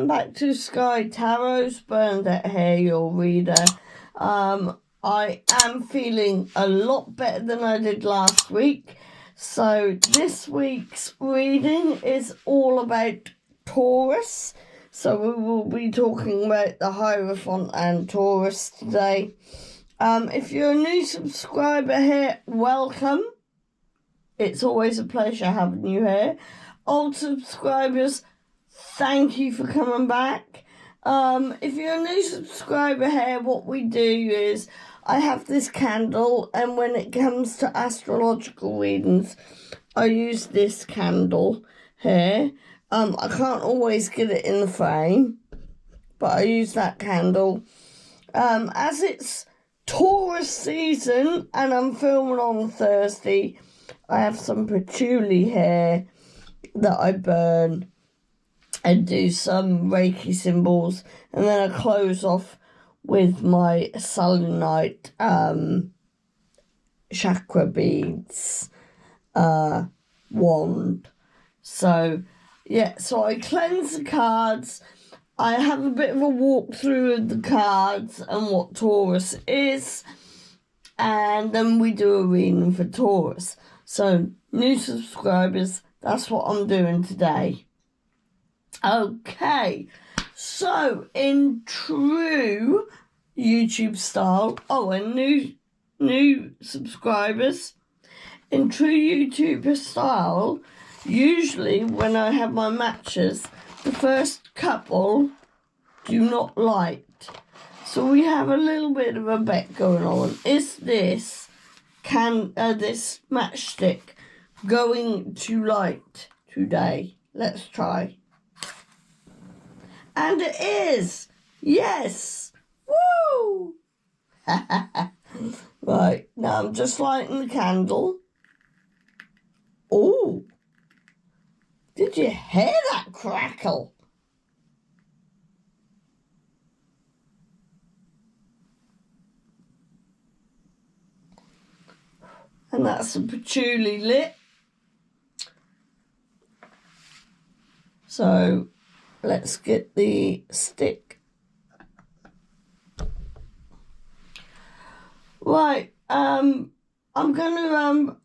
welcome back to Sky Tarots. Bernadette here, your reader. I am feeling a lot better than I did last week. So this week's reading is all about Taurus. So we will be talking about the Hierophant and Taurus today. If you're a new subscriber here, welcome. It's always a pleasure having you here. Old subscribers, thank you for coming back. If you're a new subscriber here, what we do is I have this candle, and when it comes to astrological readings, I use this candle here. I can't always get it in the frame, but I use that candle. As it's Taurus season and I'm filming on Thursday, I have some patchouli here that I burn and do some Reiki symbols, and then I close off with my selenite chakra beads wand. So I cleanse the cards. I have a bit of a walkthrough of the cards and what Taurus is, and then we do a reading for Taurus. So, new subscribers, that's what I'm doing today. Okay, so in true YouTube style, and new subscribers, in true YouTuber style, usually when I have my matches, the first couple do not light. So we have a little bit of a bet going on. Is this this matchstick going to light today? Let's try. And it is! Yes! Woo! Right, now I'm just lighting the candle. Oh! Did you hear that crackle? And that's the patchouli lit. So let's get the stick. Right, I'm gonna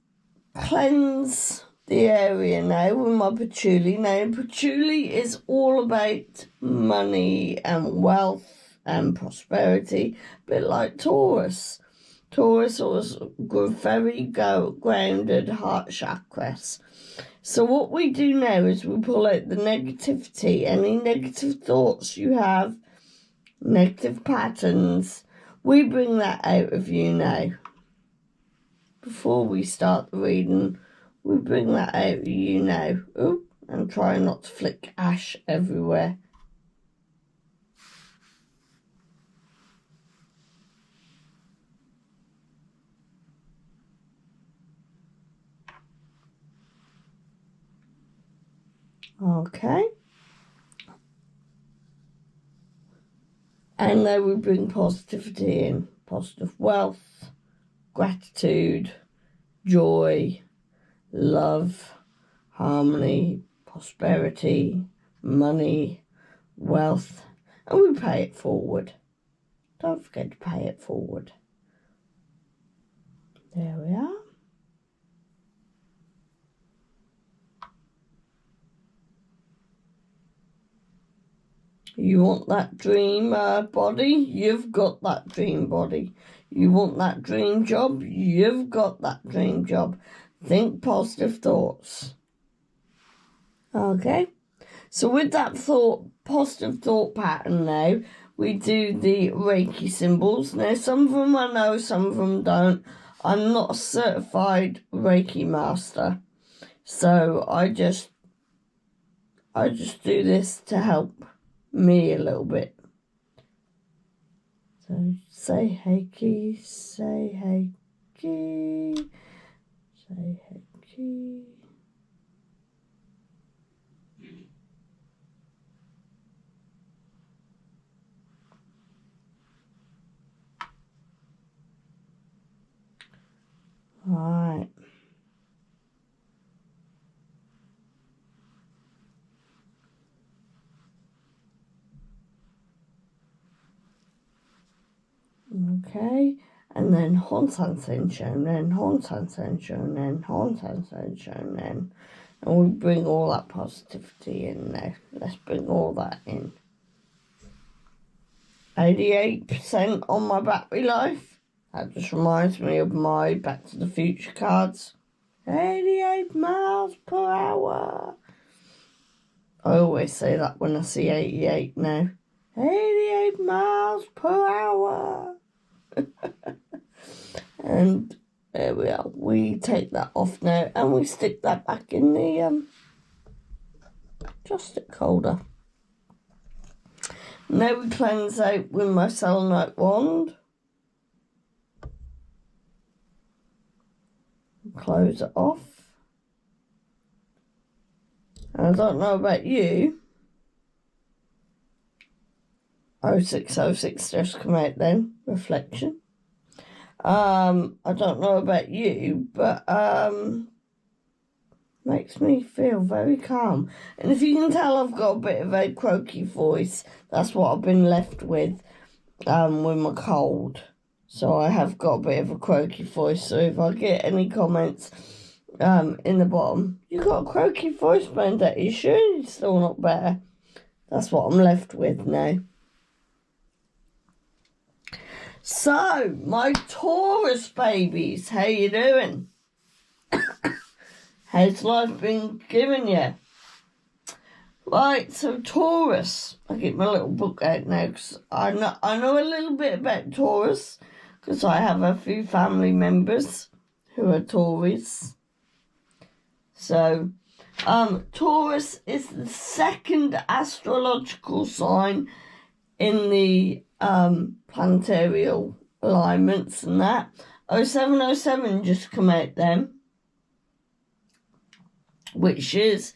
cleanse the area now with my patchouli. Now, patchouli is all about money and wealth and prosperity, a bit like Taurus. Taurus was very grounded heart chakras. So what we do now is we pull out the negativity, any negative thoughts you have, negative patterns, we bring that out of you now. Before we start the reading, we bring that out of you now. Oh, and try not to flick ash everywhere. Okay. And now we bring positivity in. Positive wealth, gratitude, joy, love, harmony, prosperity, money, wealth. And we pay it forward. Don't forget to pay it forward. There we are. You want that dream body? You've got that dream body. You want that dream job? You've got that dream job. Think positive thoughts. Okay? So with that positive thought pattern now, we do the Reiki symbols. Now, some of them I know, some of them don't. I'm not a certified Reiki master. So I just do this to help me a little bit. So say Heiki, say Heiki, say Heiki. Right. Okay, and then Honsan-sensho, then Honsan-sensho, then Honsan-sensho, then. And we bring all that positivity in there. Let's bring all that in. 88% on my battery life. That just reminds me of my Back to the Future cards. 88 miles per hour. I always say that when I see 88 now. 88 miles per hour. And there we are. We take that off now and we stick that back in the stick holder. Now we cleanse out with my selenite wand. Close it off. And I don't know about you. 0606 just come out then. Reflection. I don't know about you, but makes me feel very calm. And if you can tell, I've got a bit of a croaky voice. That's what I've been left with my cold. So I have got a bit of a croaky voice. So if I get any comments in the bottom, you got a croaky voice, Bernadette, you sure you're still not better? That's what I'm left with now. So, my Taurus babies, how you doing? How's life been giving you? Right, so Taurus. I'll get my little book out now because I know a little bit about Taurus because I have a few family members who are Taurus. So, Taurus is the second astrological sign in the planetarial alignments and that. 0707 just come out then, which is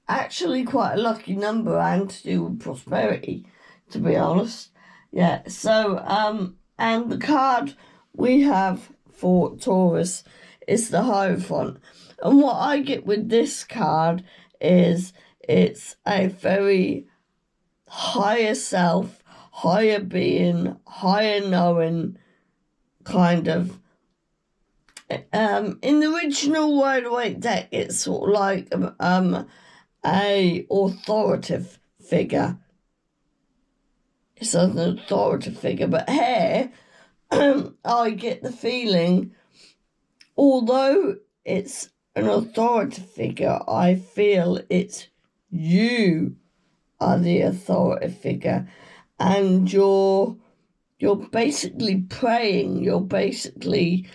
actually quite a lucky number and to do with prosperity, to be honest. Yeah, so and the card we have for Taurus is the Hierophant. And what I get with this card is it's a very higher self, higher being, higher knowing kind of. In the original Waite deck, it's sort of like a authoritative figure. It's an authoritative figure, but here I get the feeling, although it's an authoritative figure, I feel it's you are the authoritative figure, and you're basically praying, you're basically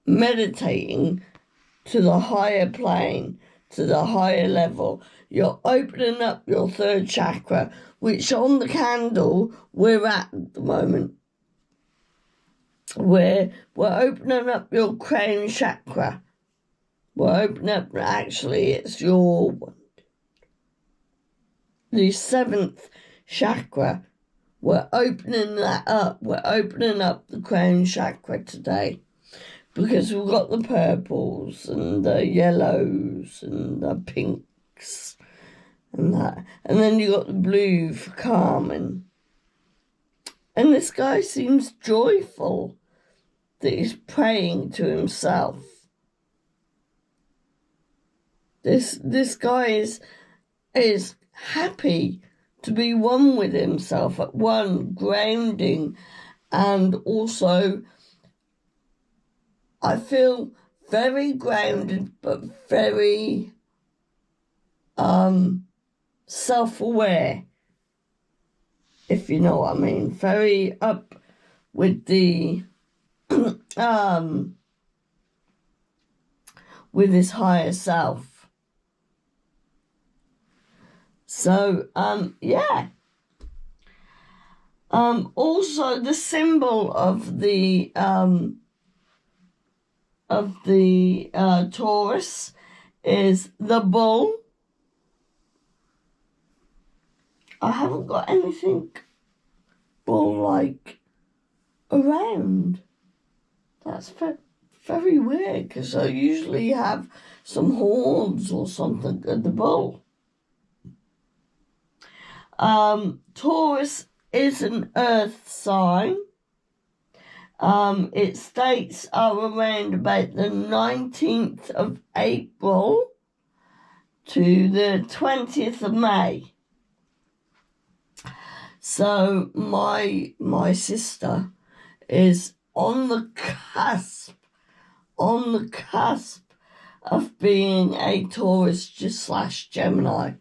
meditating to the higher plane, to the higher level. You're opening up your third chakra, which on the candle we're at the moment. We're opening up your crown chakra. We're opening up, actually it's the 7th chakra. We're opening that up. We're opening up the crown chakra today. Because we've got the purples and the yellows and the pinks and that. And then you got the blue for calming. And this guy seems joyful that he's praying to himself. This guy is happy to be one with himself, at one, grounding, and also I feel very grounded but very self-aware, if you know what I mean. Very up with the with his higher self. So yeah. Also the symbol of the Taurus is the bull. I haven't got anything bull-like around. That's very weird, because I usually have some horns or something at the bull. Taurus is an earth sign. Its dates are around about the 19th of April to the 20th of May. So my sister is on the cusp of being a Taurus / Gemini.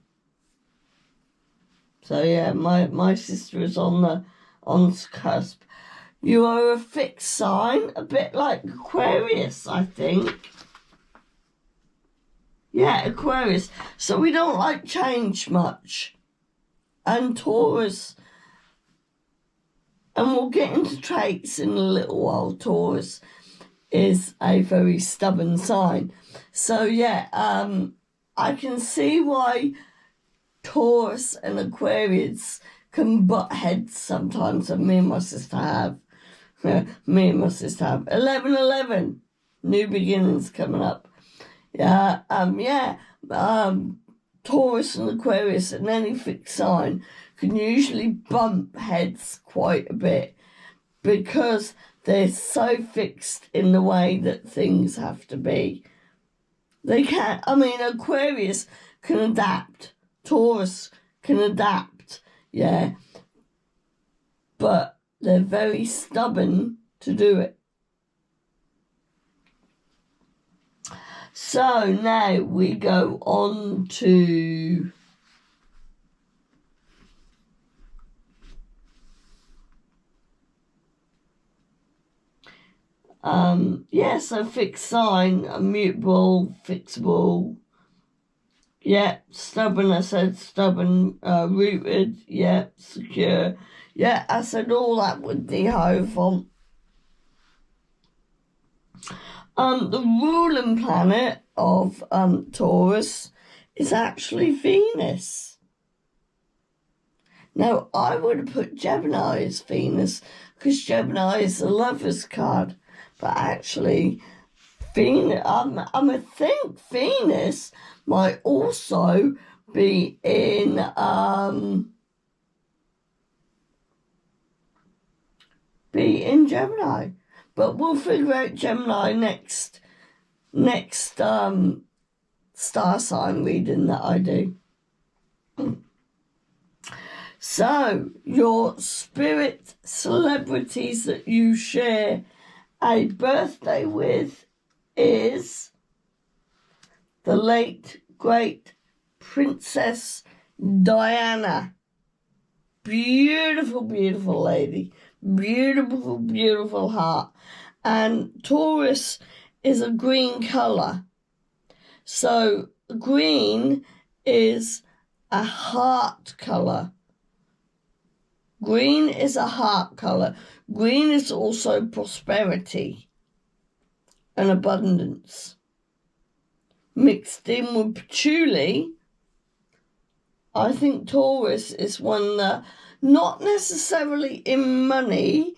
So yeah, my sister is on the cusp. You are a fixed sign, a bit like Aquarius, I think. Yeah, Aquarius. So we don't like change much. And Taurus, and we'll get into traits in a little while. Taurus is a very stubborn sign. So yeah, I can see why Taurus and Aquarius can butt heads sometimes, and me and my sister have. 11/11, new beginnings coming up. Taurus and Aquarius and any fixed sign can usually bump heads quite a bit because they're so fixed in the way that things have to be. They can't, Aquarius can adapt, Taurus can adapt, yeah, but they're very stubborn to do it. So now we go on to so fixed sign, immutable, fixable. Yeah, stubborn, I said stubborn, rooted, yeah, secure. Yeah, I said all that with the Hierophant. The ruling planet of Taurus is actually Venus. Now, I would have put Gemini as Venus because Gemini is the Lover's card. But actually, Venus, I think Venus might also be in Gemini. But we'll figure out Gemini next star sign reading that I do. So, your spirit celebrities that you share a birthday with is the late, great Princess Diana. Beautiful, beautiful lady. Beautiful, beautiful heart. And Taurus is a green colour. So green is a heart colour. Green is a heart colour. Green is also prosperity and abundance. Mixed in with patchouli, I think Taurus is one that, not necessarily in money,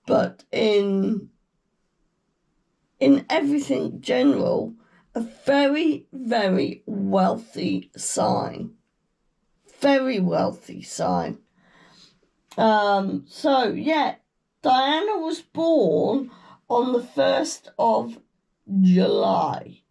but in everything general, a very, very wealthy sign. Very wealthy sign. So, yeah, Diana was born on the 1st of July.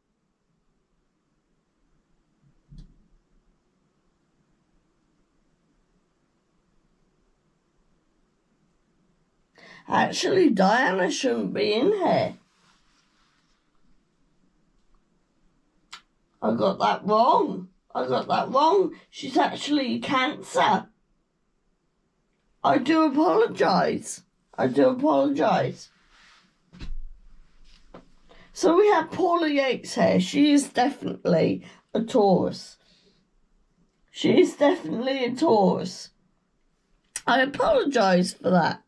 Actually, Diana shouldn't be in here. I got that wrong. She's actually Cancer. I do apologise. So we have Paula Yates here. She is definitely a Taurus. I apologise for that.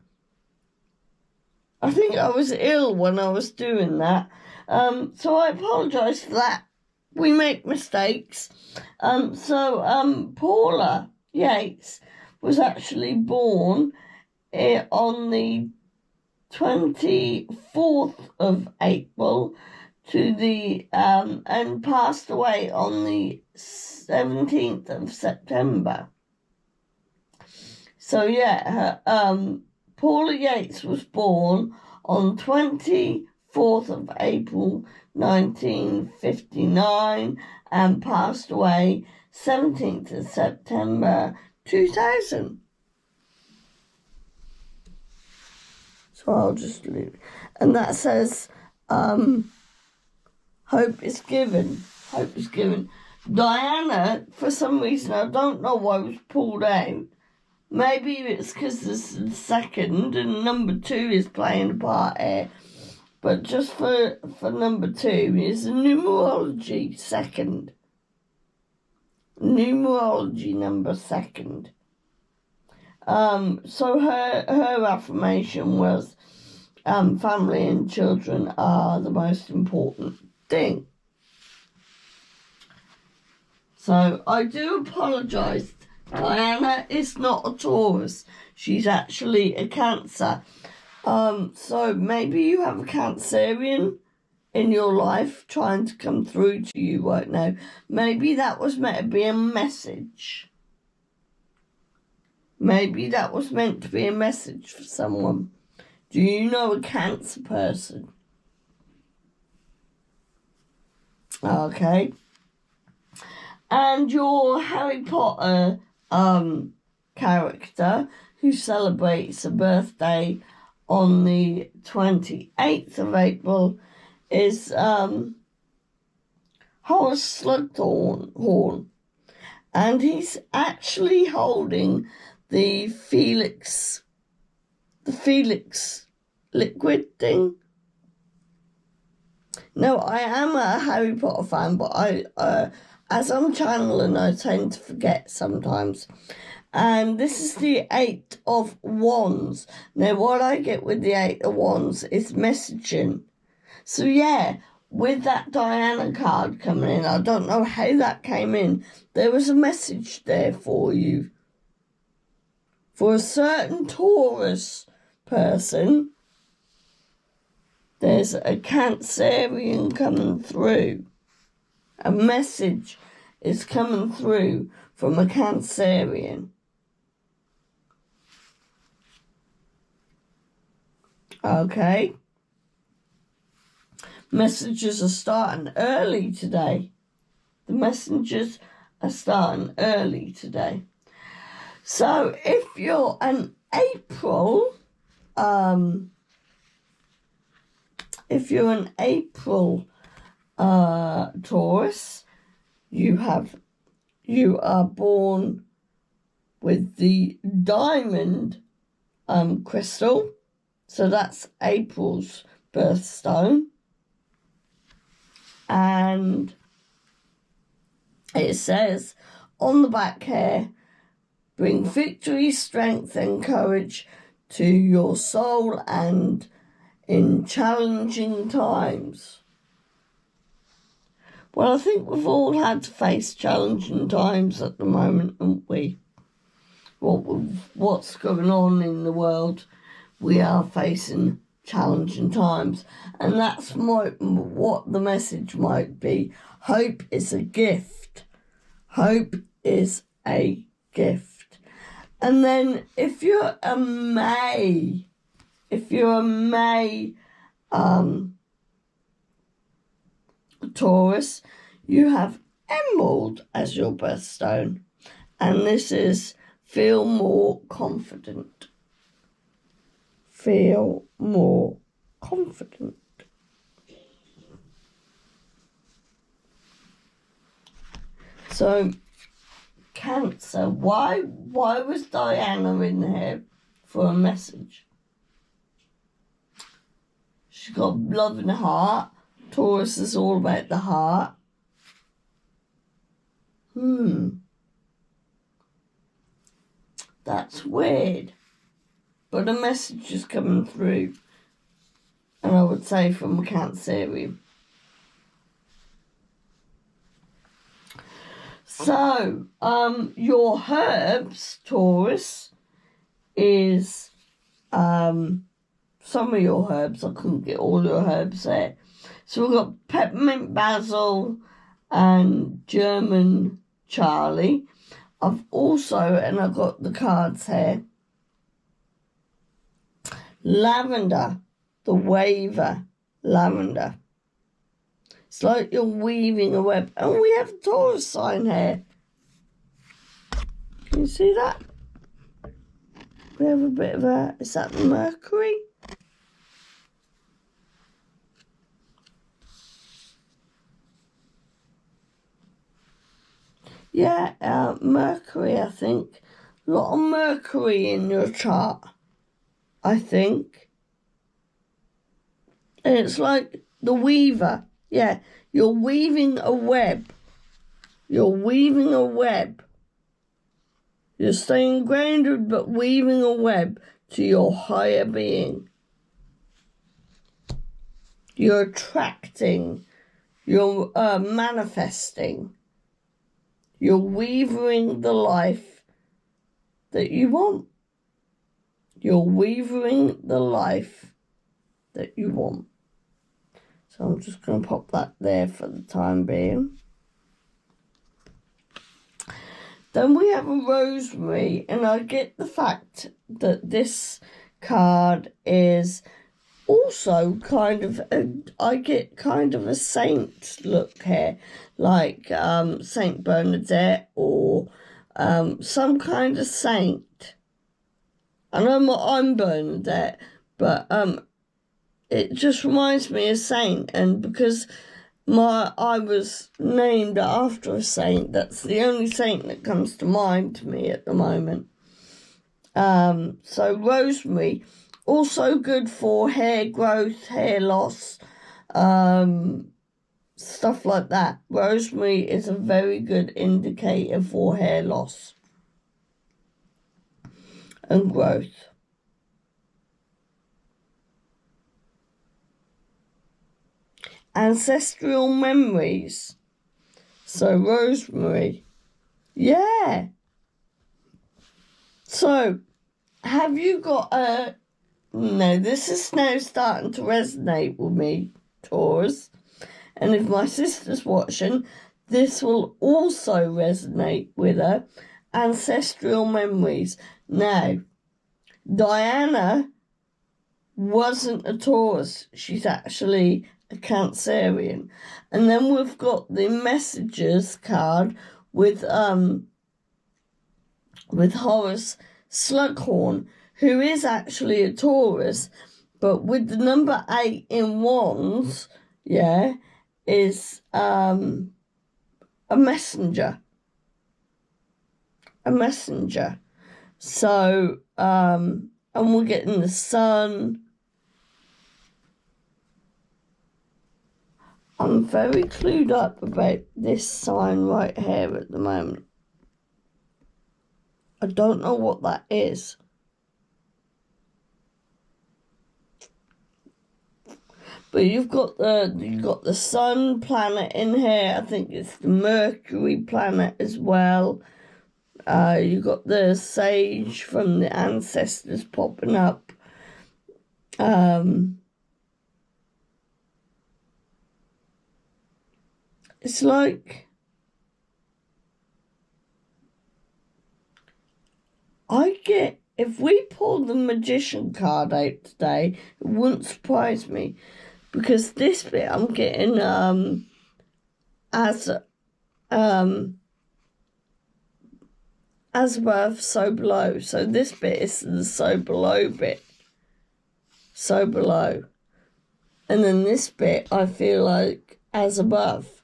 I think I was ill when I was doing that. So I apologise for that. We make mistakes. Paula Yates was actually born on the 24th of April and passed away on the 17th of September. So yeah, Paula Yates was born on 24th of April 1959 and passed away 17th of September 2000. So I'll just leave. And that says, hope is given. Hope is given. Diana, for some reason, I don't know why, was pulled out. Maybe it's because the second and number 2 is playing a part here. But just for number 2 is the numerology second. Numerology number second. So her affirmation was, family and children are the most important thing. So I do apologise. Diana is not a Taurus. She's actually a Cancer. So maybe you have a Cancerian in your life trying to come through to you right now. Maybe that was meant to be a message. Maybe that was meant to be a message for someone. Do you know a Cancer person? Okay. And your Harry Potter character who celebrates a birthday on the 28th of April is Horace Slughorn. And he's actually holding the Felix liquid thing. No, I am a Harry Potter fan, but as I'm channeling, I tend to forget sometimes. And this is the 8 of Wands. Now, what I get with the 8 of Wands is messaging. So, yeah, with that Diana card coming in, I don't know how that came in. There was a message there for you. For a certain Taurus person, there's a Cancerian coming through. A message is coming through from a Cancerian. Okay. Messages are starting early today. The messengers are starting early today. So if you're an April, Taurus, you are born with the diamond crystal. So that's April's birthstone. And it says on the back here, bring victory, strength and courage to your soul and in challenging times. Well, I think we've all had to face challenging times at the moment, haven't we? What's going on in the world, we are facing challenging times. And that's what the message might be. Hope is a gift. Hope is a gift. And then if you're a May Taurus, you have emerald as your birthstone. And this is feel more confident. Feel more confident. So, Cancer, why was Diana in here for a message? She's got love in the heart. Taurus is all about the heart. That's weird. But a message is coming through. And I would say from a Cancerian. So, your herbs, Taurus, is some of your herbs. I couldn't get all your herbs there. So we've got peppermint basil and German Charlie. I've got the cards here, lavender the waver, lavender. It's like you're weaving a web. And we have a Taurus sign here. Can you see that? We have a bit of a... Is that Mercury? Yeah, Mercury, I think. A lot of Mercury in your chart, I think. And it's like the weaver. Yeah, you're weaving a web. You're weaving a web. You're staying grounded but weaving a web to your higher being. You're attracting. You're manifesting. You're weaving the life that you want. You're weaving the life that you want. So I'm just going to pop that there for the time being. Then we have a rosemary, and I get the fact that this card is also kind of, I get kind of a saint look here, like Saint Bernadette or some kind of saint. I know I'm Bernadette, but it just reminds me of saint, and because I was named after a saint, that's the only saint that comes to mind to me at the moment. So rosemary, also good for hair growth, hair loss, stuff like that. Rosemary is a very good indicator for hair loss and growth. Ancestral memories. So rosemary. Yeah. So have you got a... No, this is now starting to resonate with me, Taurus. And if my sister's watching, this will also resonate with her. Ancestral memories. Now, Diana wasn't a Taurus. She's actually a Cancerian. And then we've got the messages card with Horace Slughorn, who is actually a Taurus, but with the number 8 in wands, yeah, is a messenger. A messenger. So, and we're getting the sun. I'm very clued up about this sign right here at the moment. I don't know what that is. But you've got the sun planet in here. I think it's the Mercury planet as well. You've got the sage from the ancestors popping up. It's like if we pulled the magician card out today, it wouldn't surprise me, because this bit I'm getting as above, so below. So this bit is the so below bit. So below. And then this bit I feel like as above.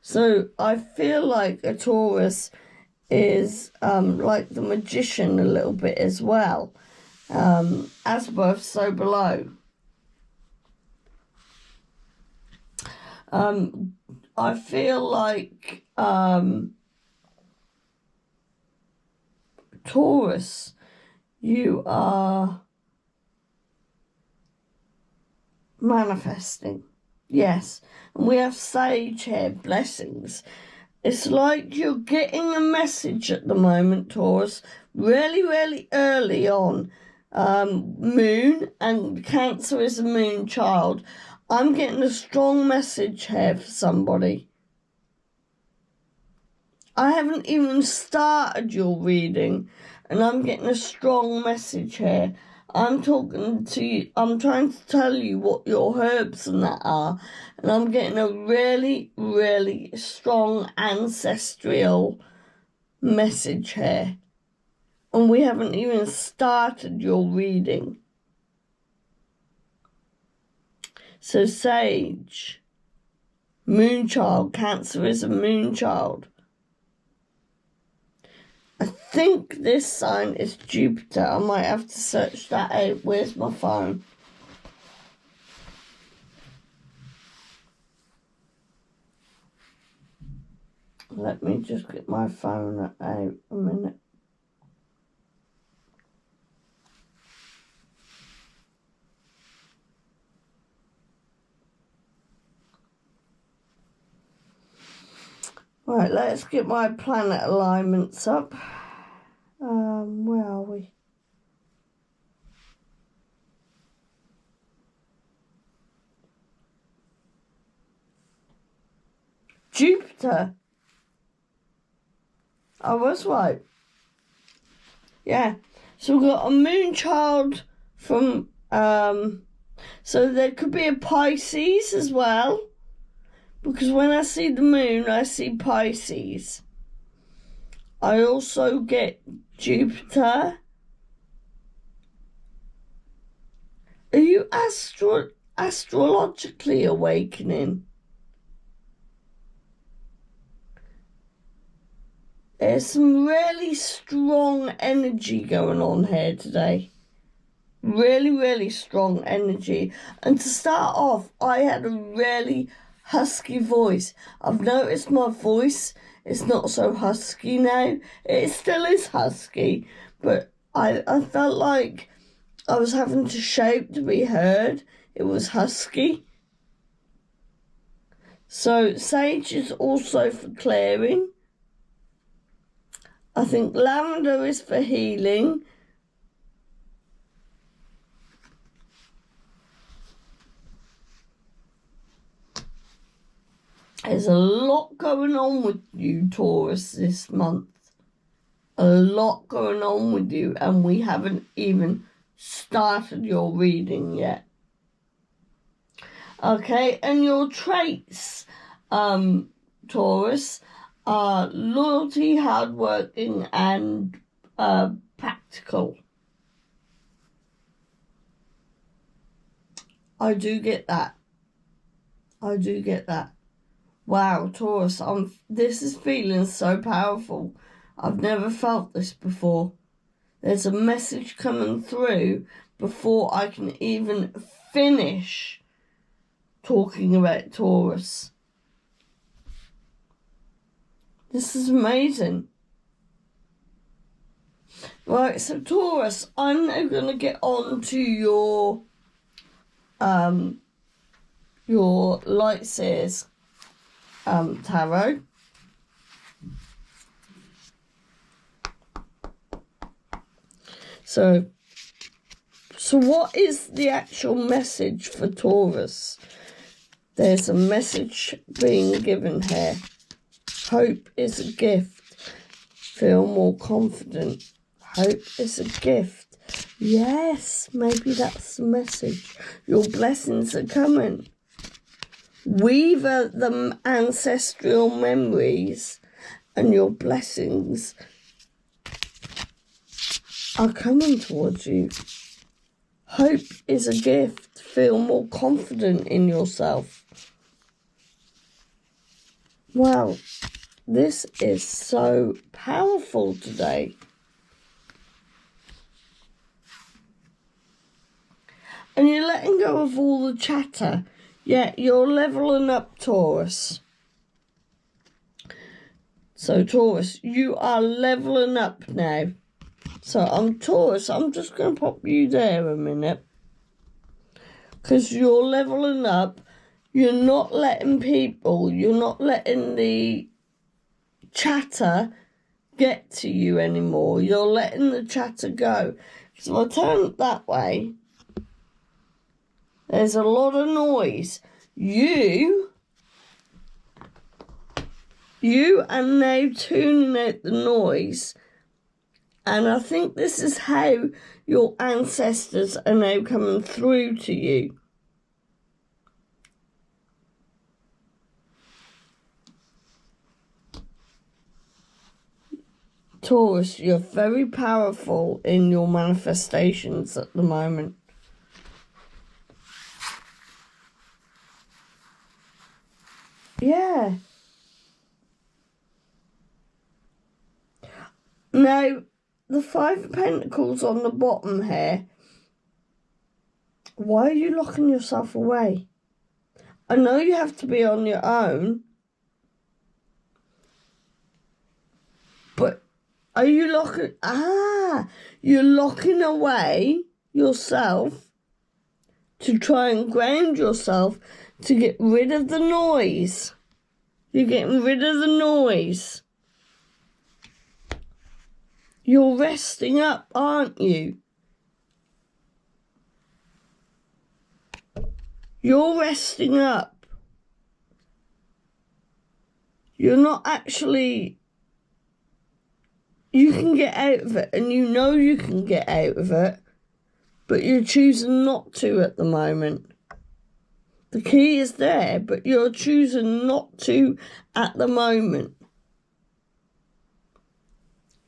So I feel like a Taurus is like the magician a little bit as well. As above, so below. I feel like Taurus, you are manifesting. Yes. And we have sage here, blessings. It's like you're getting a message at the moment, Taurus, really, really early on. Moon, and Cancer is a moon child. I'm getting a strong message here for somebody. I haven't even started your reading, and I'm getting a strong message here. I'm talking to you, I'm trying to tell you what your herbs and that are, and I'm getting a really, really strong ancestral message here. And we haven't even started your reading. So Sage, Moonchild, Cancer is a Moonchild. I think this sign is Jupiter. I might have to search that out. Where's my phone? Let me just get my phone out a minute. Right, let's get my planet alignments up. Where are we? Jupiter. I was right. Yeah. So we've got a Moonchild from, so there could be a Pisces as well. Because when I see the moon, I see Pisces. I also get Jupiter. Are you astrologically awakening? There's some really strong energy going on here today. Really, really strong energy. And to start off, I had a really husky voice. I've noticed my voice is not so husky now. It still is husky, but I felt like I was having to shout to be heard. It was husky. So Sage is also for clearing. I think Lavender is for healing. There's a lot going on with you, Taurus, this month. A lot going on with you, and we haven't even started your reading yet. Okay, and your traits, Taurus, are loyalty, hardworking, and practical. I do get that. Wow, Taurus, this is feeling so powerful. I've never felt this before. There's a message coming through before I can even finish talking about Taurus. This is amazing. Right, so Taurus, I'm now going to get on to your light seers tarot. So what is the actual message for Taurus? There's a message being given here. Hope is a gift. Feel more confident. Hope is a gift. Yes, maybe that's the message. Your blessings are coming. Weave the ancestral memories, and your blessings are coming towards you. Hope is a gift. Feel more confident in yourself. Wow, this is so powerful today. And you're letting go of all the chatter. Yeah, you're leveling up, Taurus. So, Taurus, you are leveling up now. So, Taurus, I'm just going to pop you there a minute. Because you're leveling up. You're not letting you're not letting the chatter get to you anymore. You're letting the chatter go. So, if I turn it that way, there's a lot of noise. You are now tuning out the noise And I think this is how your ancestors are now coming through to you. Taurus, you're very powerful in your manifestations at the moment. Yeah. Now, the Five of Pentacles on the bottom here, why are you locking yourself away? I know you have to be on your own, but are you locking... you're locking away yourself to try and ground yourself to get rid of the noise. You're getting rid of the noise. You're resting up, aren't you? You're resting up. You're not actually... You can get out of it, and you know you can get out of it, but you're choosing not to at the moment. The key is there, but you're choosing not to at the moment.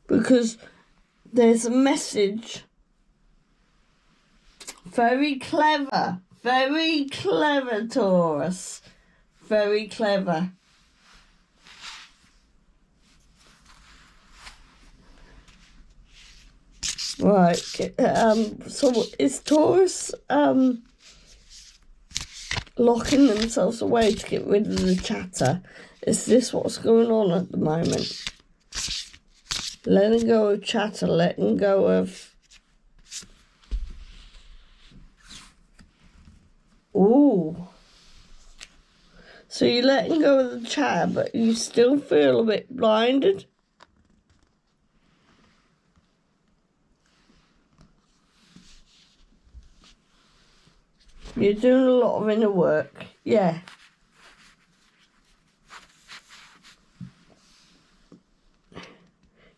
Because there's a message. Very clever, Taurus. Very clever. Right, so is Taurus locking themselves away to get rid of the chatter? Is this what's going on at the moment? Letting go of chatter, letting go of... Ooh. So you're letting go of the chatter, but you still feel a bit blinded? You're doing a lot of inner work, yeah.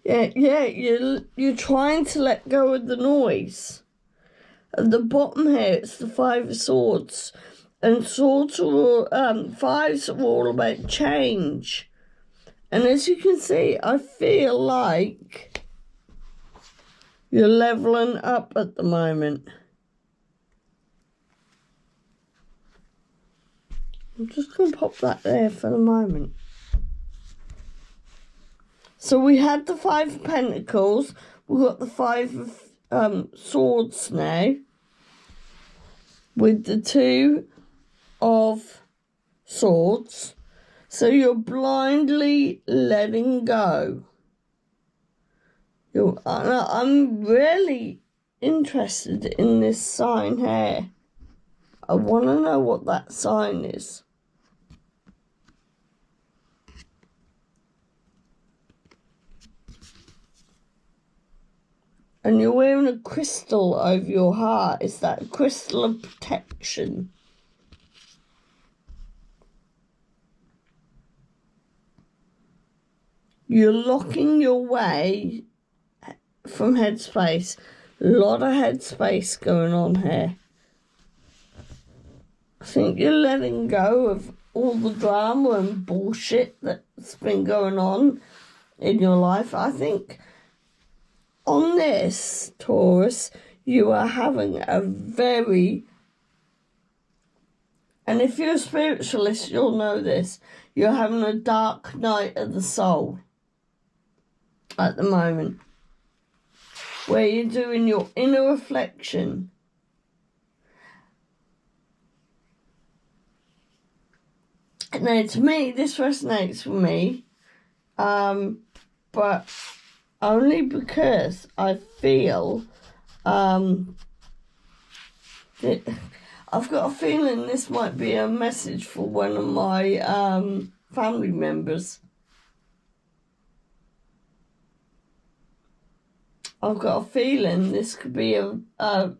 Yeah, you're trying to let go of the noise. At the bottom here, it's the Five of Swords. And swords are fives are all about change. And as you can see, I feel like you're leveling up at the moment. I'm just going to pop that there for the moment. So we had the Five of Pentacles. We've got the Five of Swords now. With the Two of Swords. So you're blindly letting go. I'm really interested in this sign here. I want to know what that sign is. And you're wearing a crystal over your heart. Is that a crystal of protection? You're locking your way from headspace. A lot of headspace going on here. I think you're letting go of all the drama and bullshit that's been going on in your life. I think on this, Taurus, you are having a very... And if you're a spiritualist, you'll know this. You're having a dark night of the soul at the moment, where you're doing your inner reflection. Now, to me, this resonates with me, but only because I feel I've got a feeling this might be a message for one of my family members. I've got a feeling this could be a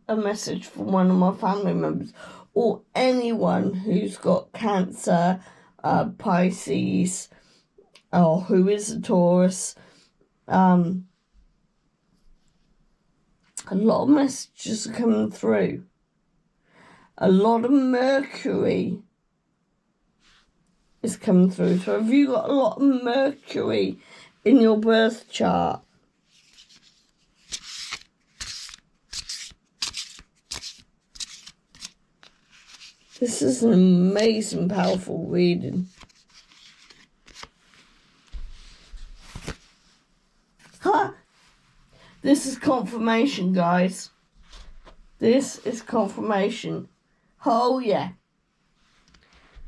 message from one of my family members, or anyone who's got Cancer, Pisces, or who is a Taurus. A lot of messages are coming through. A lot of Mercury is coming through. So have you got a lot of Mercury in your birth chart? This is an amazing, powerful reading. Ha! This is confirmation, guys. This is confirmation. Oh, yeah.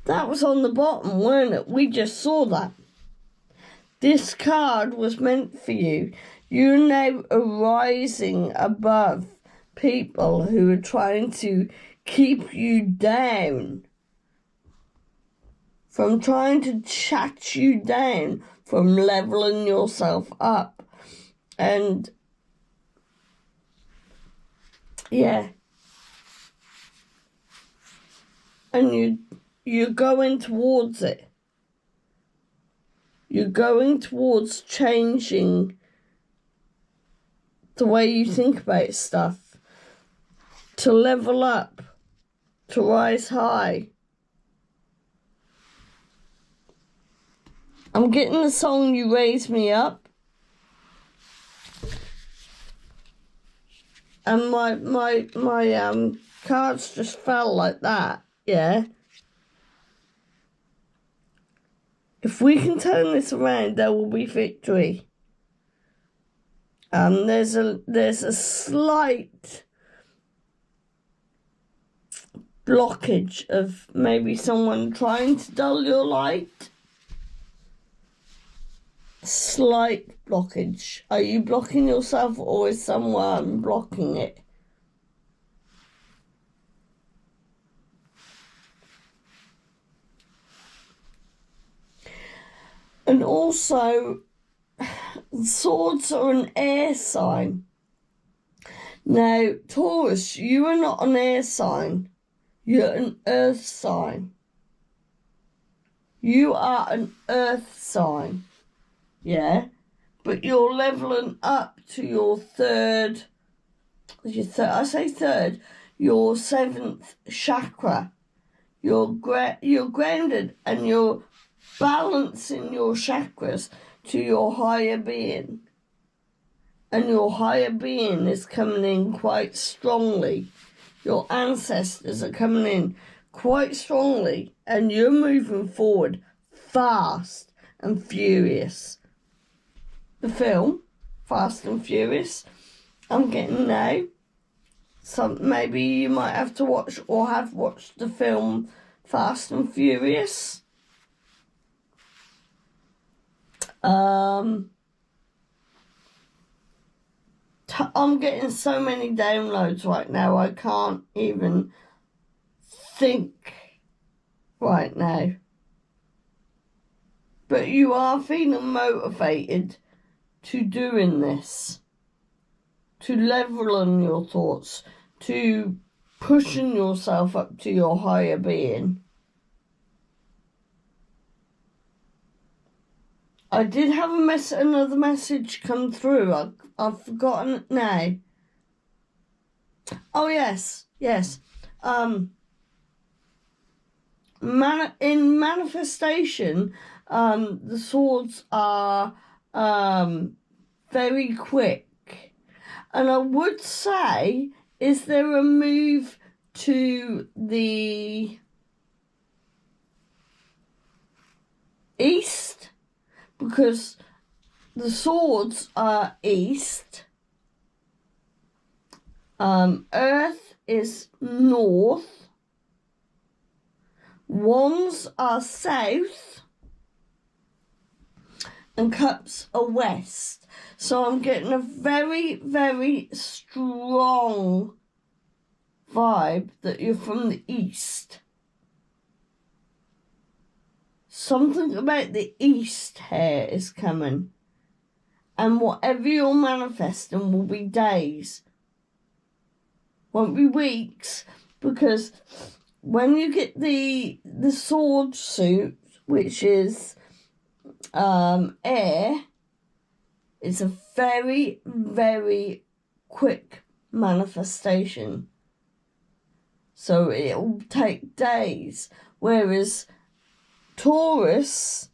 That was on the bottom, weren't it? We just saw that. This card was meant for you. You're now rising above people who are trying to keep you down. From trying to chat you down. From leveling yourself up. And yeah. And you're going towards it. You're going towards changing the way you think about stuff. To level up. To rise high. I'm getting the song You Raise Me Up. And my cards just fell like that. Yeah. If we can turn this around, there will be victory. There's a slight blockage of maybe someone trying to dull your light. Slight blockage. Are you blocking yourself, or is someone blocking it? And also, swords are an air sign. Now, Taurus, you are not an air sign. You're an earth sign. You are an earth sign. Yeah? But you're leveling up to your your seventh chakra. You're grounded, and you're balancing your chakras to your higher being. And your higher being is coming in quite strongly. Your ancestors are coming in quite strongly. And you're moving forward fast and furious. The film, Fast and Furious, I'm getting now. Maybe you might have to watch or have watched the film Fast and Furious. I'm getting so many downloads right now, I can't even think right now. But you are feeling motivated to doing this. To leveling your thoughts. To pushing yourself up to your higher being. I did have another message come through. I've forgotten it now. Oh, yes. In manifestation, the swords are very quick. And I would say, is there a move to the east? Because the swords are east. Earth is north. Wands are south. And cups are west. So I'm getting a very, very strong vibe that you're from the east. Something about the east here is coming. And whatever you're manifesting will be days. Won't be weeks. Because when you get the sword suit, which is air, it's a very, very quick manifestation. So it'll take days. Whereas Taurus,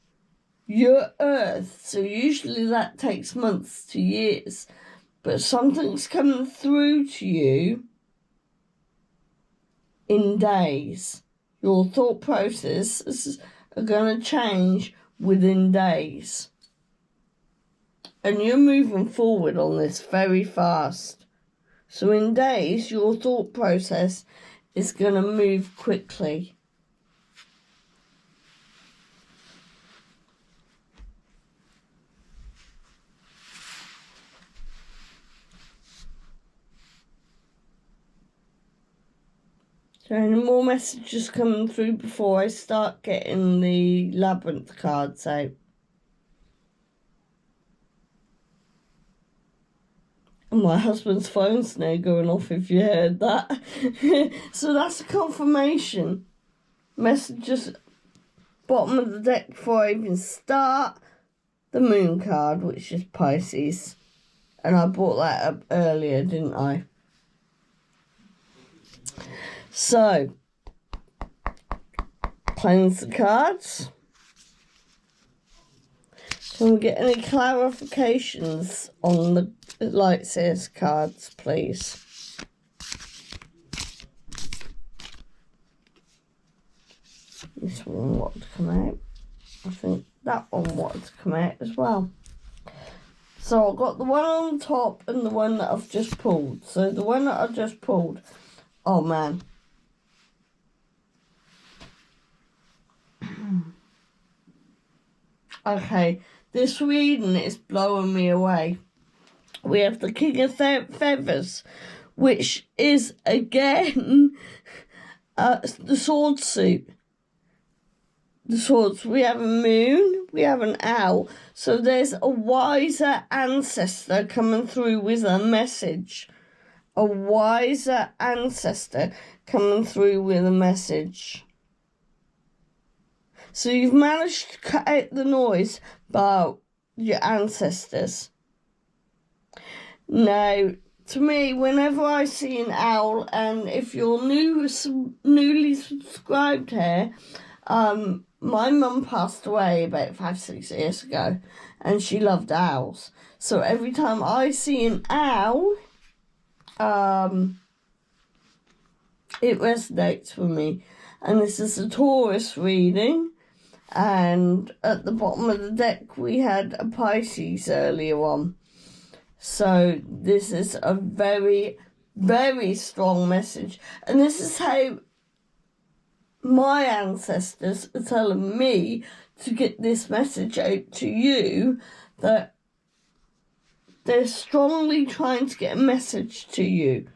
you're Earth, so usually that takes months to years. But something's coming through to you in days. Your thought processes are going to change within days. And you're moving forward on this very fast. So in days, your thought process is going to move quickly. So any more messages coming through before I start getting the Labyrinth cards out? My husband's phone's now going off, if you heard that. So that's a confirmation. Messages bottom of the deck before I even start. The moon card, which is Pisces. And I brought that up earlier, didn't I? So, cleanse the cards. Can we get any clarifications on the light seers cards, please? This one wanted to come out. I think that one wanted to come out as well. So I've got the one on top and the one that I've just pulled. So the one that I've just pulled, oh man. Okay, this reading is blowing me away. We have the King of Feathers, which is again the sword suit. The swords. We have a moon, we have an owl. So there's a wiser ancestor coming through with a message. A wiser ancestor coming through with a message. So you've managed to cut out the noise about your ancestors. Now, to me, whenever I see an owl, and if you're newly subscribed here, my mum passed away about 5-6 years ago, and she loved owls. So every time I see an owl, it resonates with me. And this is a Taurus reading. And at the bottom of the deck, we had a Pisces earlier on. So this is a very, very strong message. And this is how my ancestors are telling me to get this message out to you, that they're strongly trying to get a message to you.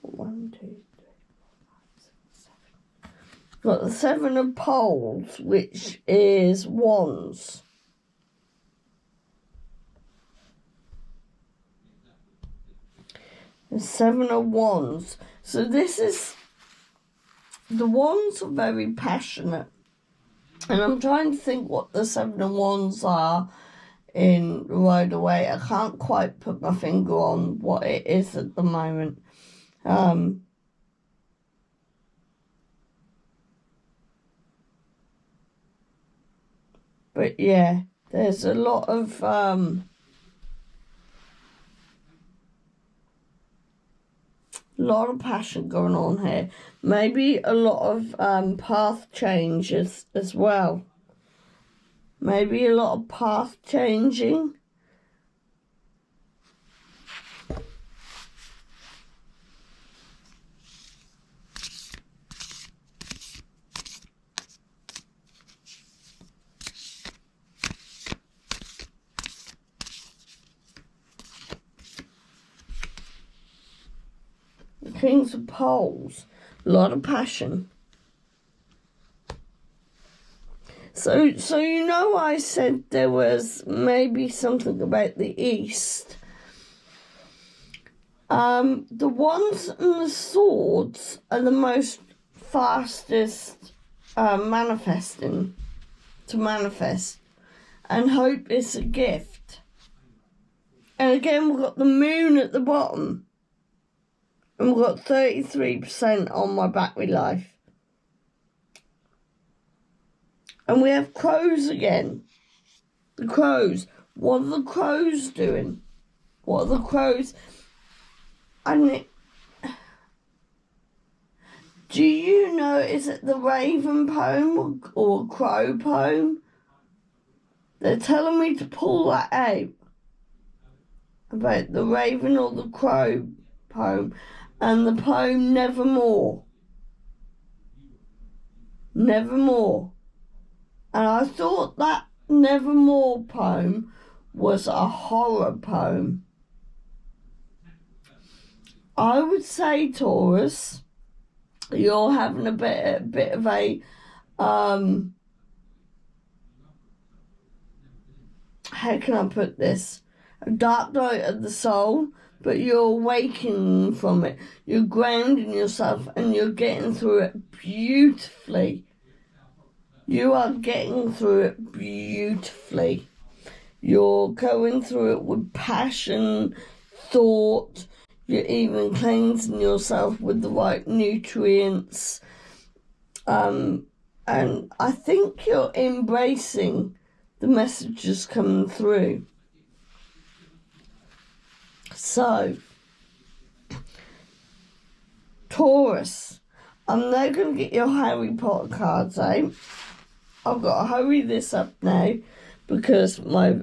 1, 2, 3, 4, 5, 6, 7. Got the 7 of Poles, which is wands. The 7 of Wands. So this is, the wands are very passionate. And I'm trying to think what the 7 of Wands are in right away. I can't quite put my finger on what it is at the moment. But yeah, there's a lot of passion going on here. Maybe a lot of path changes as well. Maybe a lot of path changing. Kings of Poles, a lot of passion. So you know, I said there was maybe something about the East. The wands and the swords are the most fastest to manifest, and hope is a gift. And again, we've got the moon at the bottom. And we've got 33% on my battery life. And we have crows again. The crows. What are the crows doing? What are the crows? Do you know, is it the raven poem or crow poem? They're telling me to pull that out. About the raven or the crow poem. And the poem Nevermore. Nevermore. And I thought that Nevermore poem was a horror poem. I would say, Taurus, you're having a bit of a how can I put this? A dark night of the soul, but you're awakening from it. You're grounding yourself and you're getting through it beautifully. You are getting through it beautifully. You're going through it with passion, thought. You're even cleansing yourself with the right nutrients. And I think you're embracing the messages coming through. So, Taurus, I'm now going to get your Harry Potter cards out. I've got to hurry this up now because my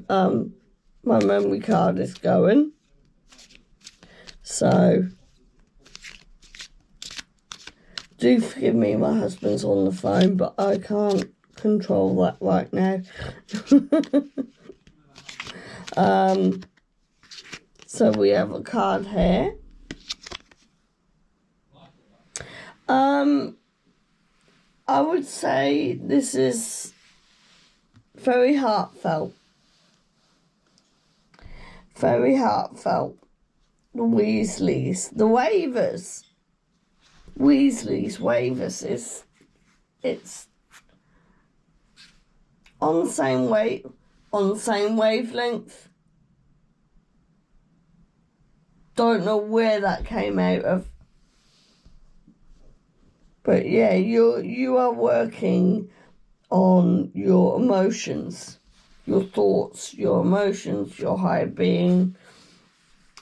memory card is going. So, do forgive me, my husband's on the phone, but I can't control that right now. So we have a card here. I would say this is very heartfelt. Very heartfelt. The Weasleys, the Wavers. Weasleys, Wavers it's on the same wavelength. Don't know where that came out of. But yeah, you are working on your emotions, your thoughts, your emotions, your higher being.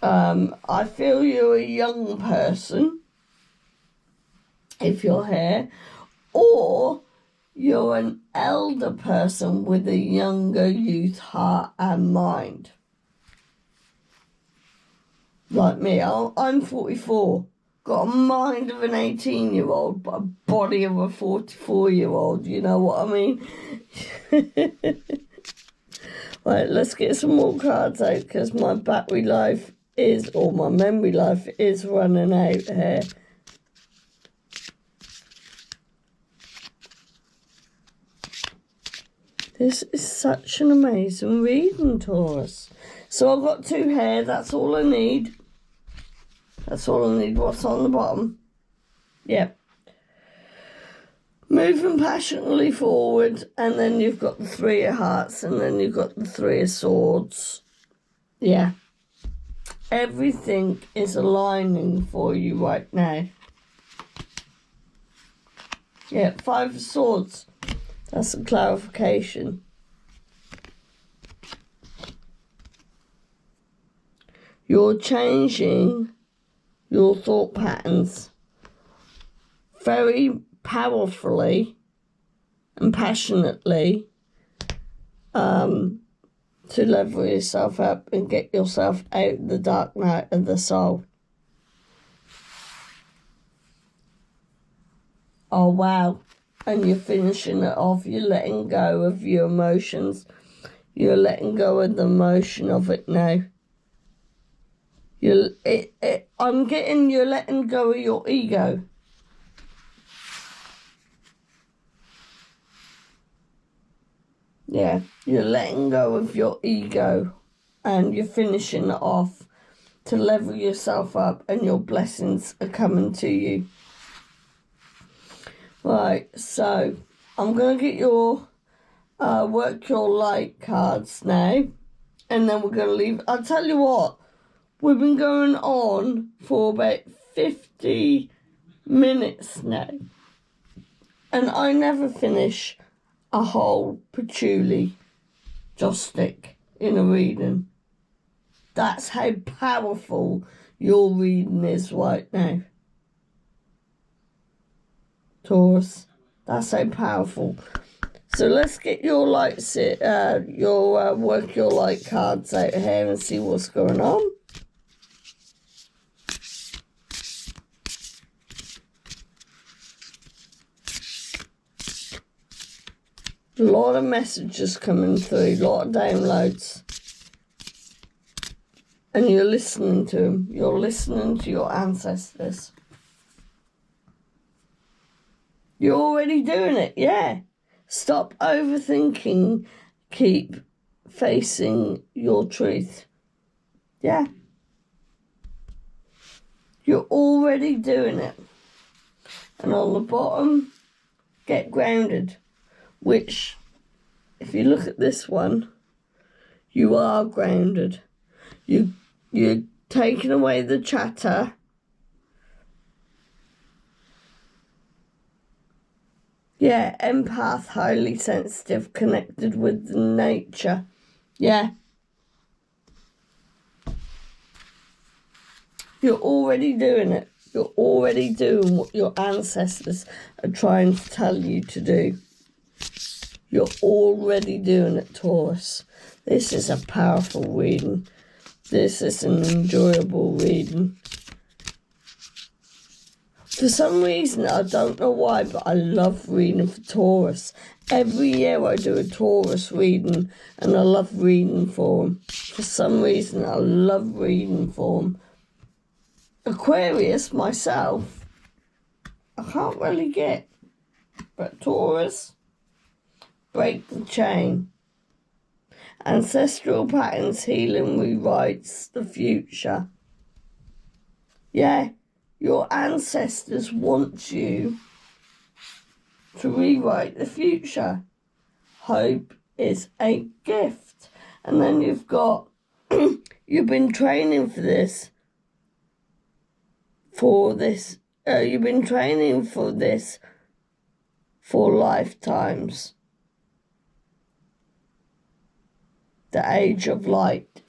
I feel you're a young person, if you're here, or you're an elder person with a younger youth heart and mind. Like me, I'm 44, got a mind of an 18-year-old, but a body of a 44-year-old, you know what I mean? Right, let's get some more cards out, because my battery life or my memory life is running out here. This is such an amazing reading, Taurus. So I've got 2 here, that's all I need. That's all I need. What's on the bottom? Yep. Moving passionately forward, and then you've got the 3 of hearts, and then you've got the 3 of swords. Yeah. Everything is aligning for you right now. Yeah, 5 of swords. That's a clarification. You're changing your thought patterns very powerfully and passionately to level yourself up and get yourself out of the dark night of the soul. Oh, wow. And you're finishing it off. You're letting go of your emotions. You're letting go of the emotion of it now. I'm getting you're letting go of your ego. Yeah, you're letting go of your ego and you're finishing it off to level yourself up, and your blessings are coming to you. Right, so I'm going to get your work your light cards now. and then we're going to leave. I'll tell you what, we've been going on for about 50 minutes now, and I never finish a whole patchouli joss stick in a reading. That's how powerful your reading is right now, Taurus. That's how powerful. So let's get your lights, your work your light cards out here and see what's going on. A lot of messages coming through, a lot of downloads. And you're listening to them. You're listening to your ancestors. You're already doing it, yeah. Stop overthinking. Keep facing your truth. Yeah. You're already doing it. And on the bottom, get grounded. Which, if you look at this one, you are grounded. You're taking away the chatter. Yeah, empath, highly sensitive, connected with nature. Yeah. You're already doing it. You're already doing what your ancestors are trying to tell you to do. You're already doing it, Taurus. This is a powerful reading. This is an enjoyable reading. For some reason, I don't know why, but I love reading for Taurus. Every year I do a Taurus reading, and I love reading for them. For some reason, I love reading for them. Aquarius, myself, I can't really get. But Taurus, break the chain. Ancestral patterns, healing rewrites the future. Yeah, your ancestors want you to rewrite the future. Hope is a gift. And then you've got, you've been training for this. You've been training for this for lifetimes. The age of light.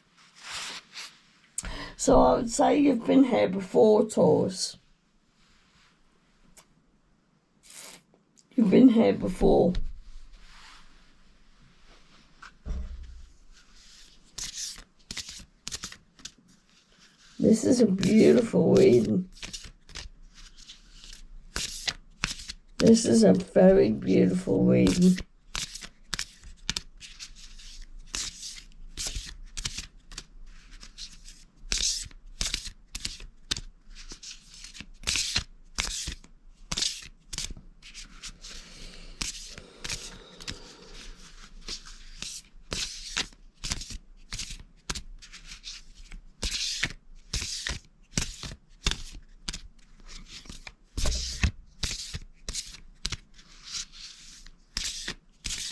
So I would say you've been here before, Taurus. You've been here before. This is a beautiful reading. This is a very beautiful reading.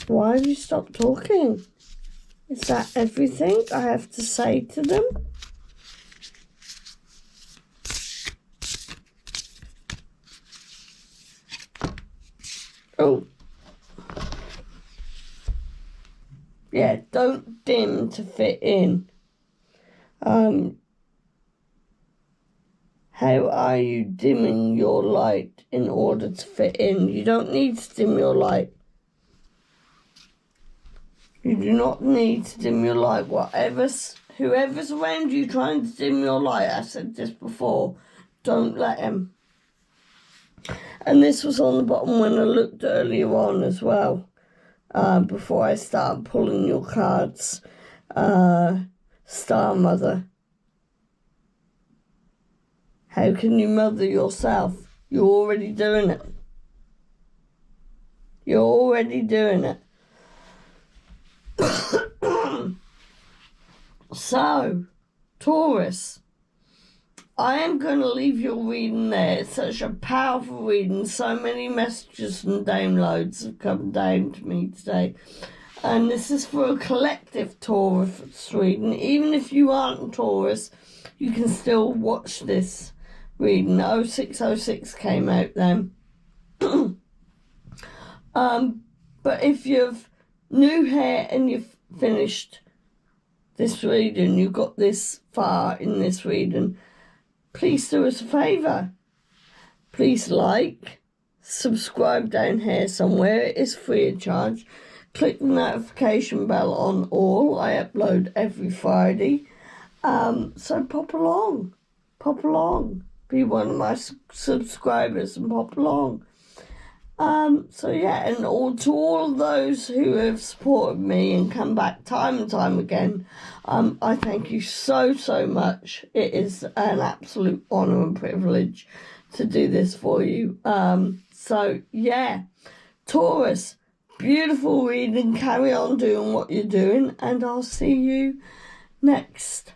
Why have you stopped talking? Is that everything I have to say to them? Oh. Yeah, don't dim to fit in. How are you dimming your light in order to fit in? You don't need to dim your light. You do not need to dim your light. Whoever's around you trying to dim your light, I said this before, don't let him. And this was on the bottom when I looked earlier on as well, before I start pulling your cards. Star Mother. How can you mother yourself? You're already doing it. You're already doing it. So, Taurus, I am going to leave your reading there. It's such a powerful reading. So many messages and downloads have come down to me today. And this is for a collective Taurus reading. Even if you aren't Taurus, you can still watch this reading. 0606 came out then. But if you've new here and you've finished this reading, you got this far in this reading, please do us a favour. Please like, subscribe down here somewhere. It is free of charge. Click the notification bell on all. I upload every Friday. So pop along. Be one of my subscribers and pop along. So yeah, and to all those who have supported me and come back time and time again, I thank you so much. It is an absolute honour and privilege to do this for you. So yeah, Taurus, beautiful reading. Carry on doing what you're doing, and I'll see you next